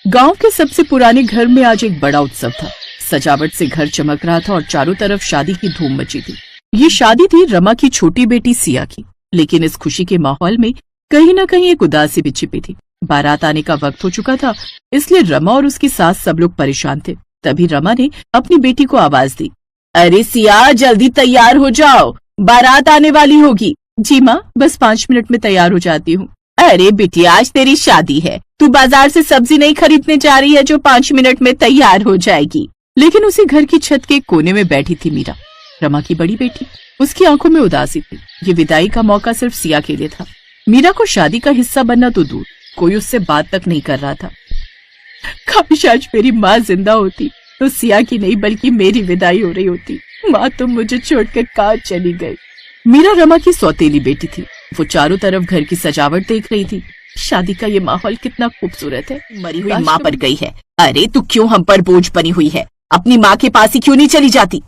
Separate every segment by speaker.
Speaker 1: गांव के सबसे पुराने घर में आज एक बड़ा उत्सव था। सजावट से घर चमक रहा था और चारों तरफ शादी की धूम मची थी। ये शादी थी रमा की छोटी बेटी सिया की, लेकिन इस खुशी के माहौल में कहीं न कहीं एक उदासी भी छिपी थी। बारात आने का वक्त हो चुका था, इसलिए रमा और उसकी सास सब लोग परेशान थे। तभी रमा ने अपनी बेटी को आवाज दी, अरे सिया, जल्दी तैयार हो जाओ, बारात आने वाली होगी। जी माँ, बस 5 मिनट में तैयार हो जाती हूँ। अरे बेटी, आज तेरी शादी है, तू बाजार से सब्जी नहीं खरीदने जा रही है जो 5 मिनट में तैयार हो जाएगी। लेकिन उसी घर की छत के कोने में बैठी थी मीरा, रमा की बड़ी बेटी। उसकी आंखों में उदासी थी। ये विदाई का मौका सिर्फ सिया के लिए था। मीरा को शादी का हिस्सा बनना तो दूर, कोई उससे बात तक नहीं कर रहा था। काश आज मेरी माँ जिंदा होती तो सिया की नहीं बल्कि मेरी विदाई हो रही होती। माँ तुम मुझे छोड़कर कहाँ चली गई। मीरा रमा की सौतेली बेटी थी। वो चारों तरफ घर की सजावट देख रही थी। शादी का ये माहौल कितना खूबसूरत है।
Speaker 2: मरी हुई माँ पर गई है। अरे तू क्यों हम पर बोझ बनी हुई है? अपनी माँ के पास ही क्यों नहीं चली जाती?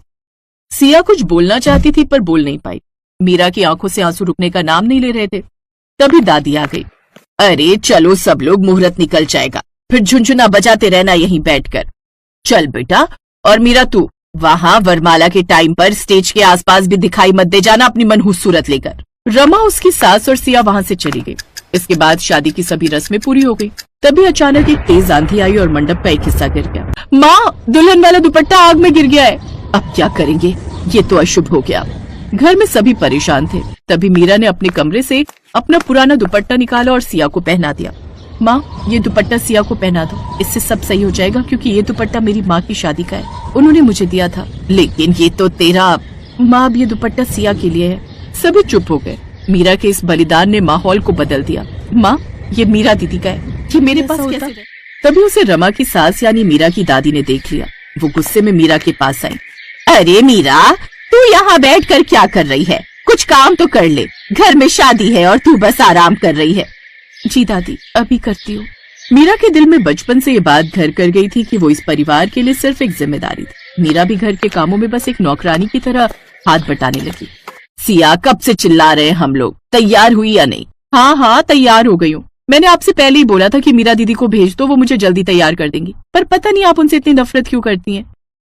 Speaker 1: सिया कुछ बोलना चाहती थी पर बोल नहीं पाई। मीरा की आंखों से आंसू रुकने का नाम नहीं ले रहे थे। तभी दादी आ गई।
Speaker 2: अरे चलो सब लोग, मुहूर्त निकल जाएगा, फिर झुनझुना बजाते रहना यहीं बैठकर। चल बेटा। और मीरा तू वहाँ वरमाला के टाइम पर स्टेज के आसपास भी दिखाई मत दे जाना अपनी मनहूस सूरत लेकर।
Speaker 1: रमा, उसकी सास और सिया वहाँ से चली गई। इसके बाद शादी की सभी रस्में पूरी हो गई। तभी अचानक एक तेज आंधी आई और मंडप का एक हिस्सा गिर गया। माँ, दुल्हन वाला दुपट्टा आग में गिर गया है।
Speaker 2: अब क्या करेंगे? ये तो अशुभ हो गया।
Speaker 1: घर में सभी परेशान थे। तभी मीरा ने अपने कमरे से अपना पुराना दुपट्टा निकाला और सिया को पहना दिया। माँ, ये दुपट्टा सिया को पहना दो, इससे सब सही हो जाएगा, क्योंकि ये दुपट्टा मेरी माँ की शादी का है, उन्होंने मुझे दिया था।
Speaker 2: लेकिन ये तो तेरा।
Speaker 1: माँ, अब ये दुपट्टा सिया के लिए है। सभी चुप हो गए। मीरा के इस बलिदान ने माहौल को बदल दिया। माँ, ये मीरा दीदी का है, ये मेरे पास कैसे? तभी उसे रमा की सास यानी मीरा की दादी ने देख लिया। वो गुस्से में मीरा के पास आई।
Speaker 2: अरे मीरा, तू यहाँ बैठकर क्या कर रही है? कुछ काम तो कर ले, घर में शादी है और तू बस आराम कर रही है।
Speaker 1: जी दादी, अभी करती हूँ। मीरा के दिल में बचपन से ये बात घर कर गई थी कि वो इस परिवार के लिए सिर्फ एक जिम्मेदारी थी। मीरा भी घर के कामों में बस एक नौकरानी की तरह हाथ बटाने लगी।
Speaker 2: सिया, कब से चिल्ला रहे हैं हम लोग, तैयार हुई या नहीं?
Speaker 1: हाँ, तैयार हो गई हूँ। मैंने आपसे पहले ही बोला था कि मीरा दीदी को भेज दो, वो मुझे जल्दी तैयार कर देंगी, पर पता नहीं आप उनसे इतनी नफरत क्यों करती हैं।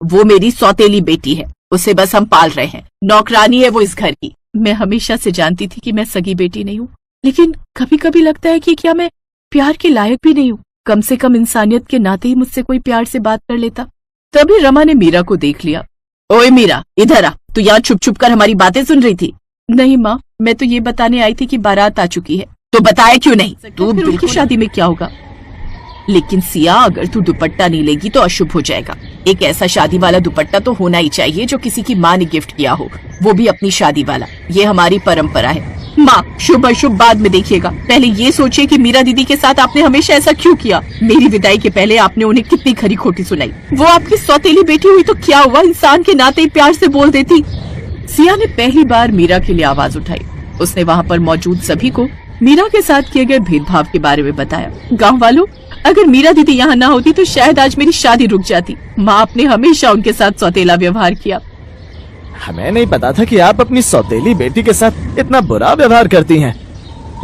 Speaker 2: वो मेरी सौतेली बेटी है, उसे बस हम पाल रहे हैं, नौकरानी है वो इस घर की।
Speaker 1: मैं हमेशा से जानती थी कि मैं सगी बेटी नहीं हूँ, लेकिन कभी कभी लगता है कि क्या मैं प्यार के लायक भी नहीं हूँ। कम से कम इंसानियत के नाते ही मुझसे कोई प्यार से बात कर लेता। तभी रमा ने मीरा को देख लिया।
Speaker 2: ओए मीरा, इधर आ, तू यहाँ छुप छुप कर हमारी बातें सुन रही थी?
Speaker 1: नहीं माँ, मैं तो ये बताने आई थी कि बारात आ चुकी है।
Speaker 2: तो बताया क्यों नहीं?
Speaker 1: तू बिल्कुल शादी में क्या होगा?
Speaker 2: लेकिन सिया, अगर तू दुपट्टा नहीं लेगी तो अशुभ हो जाएगा। एक ऐसा शादी वाला दुपट्टा तो होना ही चाहिए जो किसी की माँ ने गिफ्ट किया हो, वो भी अपनी शादी वाला। ये हमारी परंपरा है।
Speaker 1: माँ, शुभ अशुभ बाद में देखिएगा, पहले ये सोचिए कि मीरा दीदी के साथ आपने हमेशा ऐसा क्यों किया। मेरी विदाई के पहले आपने उन्हें कितनी खरी खोटी सुनाई। वो आपकी सौतेली बेटी हुई तो क्या हुआ, इंसान के नाते ही प्यार से बोल देती। सिया ने पहली बार मीरा के लिए आवाज उठाई। उसने वहाँ पर मौजूद सभी को मीरा के साथ किए गए भेदभाव के बारे में बताया। गाँव वालों, अगर मीरा दीदी यहाँ ना होती तो शायद आज मेरी शादी रुक जाती। माँ, आपने हमेशा उनके साथ सौतेला व्यवहार किया।
Speaker 3: हमें नहीं पता था कि आप अपनी सौतेली बेटी के साथ इतना बुरा व्यवहार करती हैं।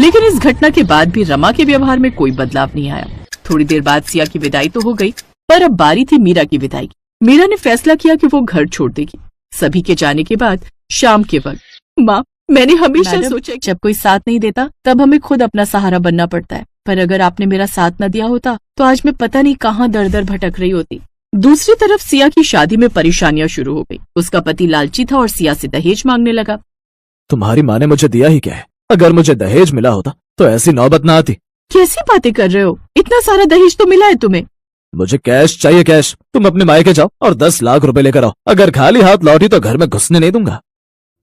Speaker 1: लेकिन इस घटना के बाद भी रमा के व्यवहार में कोई बदलाव नहीं आया। थोड़ी देर बाद सिया की विदाई तो हो गई, पर अब बारी थी मीरा की विदाई की। मीरा ने फैसला किया कि वो घर छोड़ देगी। सभी के जाने के बाद शाम के वक्त, माँ, मैंने हमेशा सोचा जब कोई साथ नहीं देता तब हमें खुद अपना सहारा बनना पड़ता है, पर अगर आपने मेरा साथ न दिया होता तो आज मैं पता नहीं कहाँ दर दर भटक रही होती। दूसरी तरफ सिया की शादी में परेशानियां शुरू हो गई। उसका पति लालची था और सिया से दहेज मांगने लगा।
Speaker 3: तुम्हारी माँ ने मुझे दिया ही क्या है? अगर मुझे दहेज मिला होता तो ऐसी नौबत ना आती।
Speaker 1: कैसी बातें कर रहे हो? इतना सारा दहेज तो मिला है तुम्हें।
Speaker 3: मुझे कैश चाहिए, कैश। तुम अपने मायके जाओ और 10 लाख रुपए लेकर आओ। अगर खाली हाथ लौटी तो घर में घुसने नहीं दूंगा।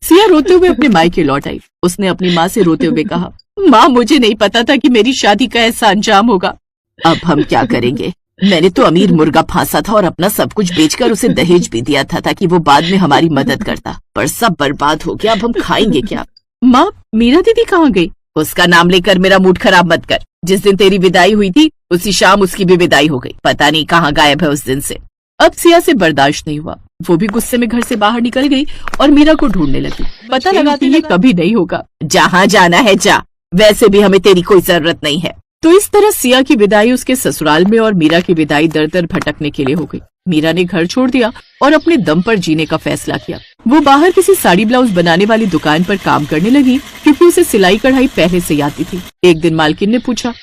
Speaker 1: सिया रोते हुए अपने मायके लौट आई। उसने अपनी माँ से रोते हुए कहा, माँ, मुझे नहीं पता था कि मेरी शादी का ऐसा अंजाम होगा।
Speaker 2: अब हम क्या करेंगे? मैंने तो अमीर मुर्गा फांसा था और अपना सब कुछ बेचकर उसे दहेज भी दिया था ताकि वो बाद में हमारी मदद करता, पर सब बर्बाद हो गया। अब हम खाएंगे क्या?
Speaker 1: माँ, मीरा दीदी कहाँ गई?
Speaker 2: उसका नाम लेकर मेरा मूड खराब मत कर। जिस दिन तेरी विदाई हुई थी उसी शाम उसकी भी विदाई हो गई। पता नहीं कहाँ गायब है उस दिन से।
Speaker 1: अब सिया से बर्दाश्त नहीं हुआ। वो भी गुस्से में घर से बाहर निकल गई और मीरा को ढूंढने लगी। पता लगाती ये कभी नहीं होगा।
Speaker 2: जहाँ जाना है जा, वैसे भी हमें तेरी कोई जरूरत नहीं है।
Speaker 1: तो इस तरह सिया की विदाई उसके ससुराल में और मीरा की विदाई दर दर भटकने के लिए हो गई। मीरा ने घर छोड़ दिया और अपने दम पर जीने का फैसला किया। वो बाहर किसी साड़ी ब्लाउज बनाने वाली दुकान पर काम करने लगी क्योंकि उसे सिलाई कढ़ाई पहले से आती थी। एक दिन मालकिन ने पूछा,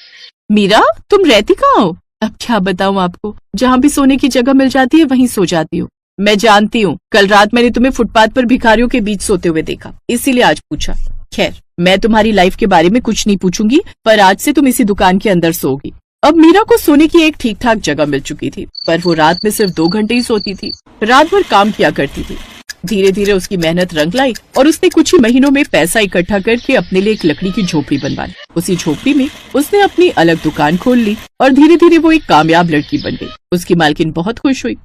Speaker 1: मीरा तुम रहती कहाँ हो? अब क्या बताऊं आपको, जहाँ भी सोने की जगह मिल जाती है वहीं सो जाती हूँ। मैं जानती हूँ, कल रात मैंने तुम्हें फुटपाथ पर भिखारियों के बीच सोते हुए देखा, इसीलिए आज पूछा। खैर, मैं तुम्हारी लाइफ के बारे में कुछ नहीं पूछूंगी, पर आज से तुम इसी दुकान के अंदर सोओगी। अब मीरा को सोने की एक ठीक ठाक जगह मिल चुकी थी, पर वो रात में सिर्फ 2 घंटे ही सोती थी। रात भर काम किया करती थी। धीरे धीरे उसकी मेहनत रंग लाई और उसने कुछ ही महीनों में पैसा इकट्ठा करके अपने लिए एक लकड़ी की झोपड़ी बनवा ली। उसी झोपड़ी में उसने अपनी अलग दुकान खोल ली और धीरे धीरे वो एक कामयाब लड़की बन गई। उसकी मालकिन बहुत खुश हुई।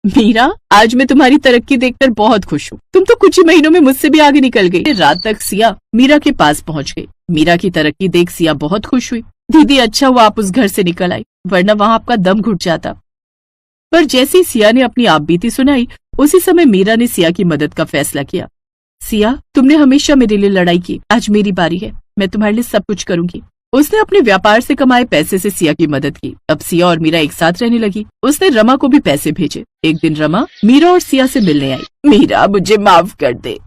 Speaker 1: मीरा, आज मैं तुम्हारी तरक्की देखकर बहुत खुश हूँ। तुम तो कुछ ही महीनों में मुझसे भी आगे निकल गई। रात तक सिया मीरा के पास पहुँच गई। मीरा की तरक्की देख सिया बहुत खुश हुई। दीदी, अच्छा हुआ आप उस घर से निकल आई, वरना वहाँ आपका दम घुट जाता। पर जैसे ही सिया ने अपनी आपबीती सुनाई, उसी समय मीरा ने सिया की मदद का फैसला किया। सिया, तुमने हमेशा मेरे लिए लड़ाई की, आज मेरी बारी है, मैं तुम्हारे लिए सब कुछ करूंगी। उसने अपने व्यापार से कमाए पैसे से सिया की मदद की। अब सिया और मीरा एक साथ रहने लगी। उसने रमा को भी पैसे भेजे। एक दिन रमा मीरा और सिया से मिलने आई।
Speaker 2: मीरा, मुझे माफ कर दे,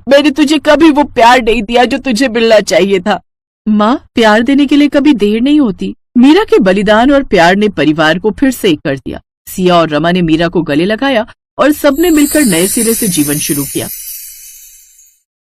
Speaker 2: मैंने तुझे कभी वो प्यार नहीं दिया जो तुझे मिलना चाहिए था।
Speaker 1: माँ, प्यार देने के लिए कभी देर नहीं होती। मीरा के बलिदान और प्यार ने परिवार को फिर से एक कर दिया। सिया और रमा ने मीरा को गले लगाया और सबने मिलकर नए सिरे से जीवन शुरू किया।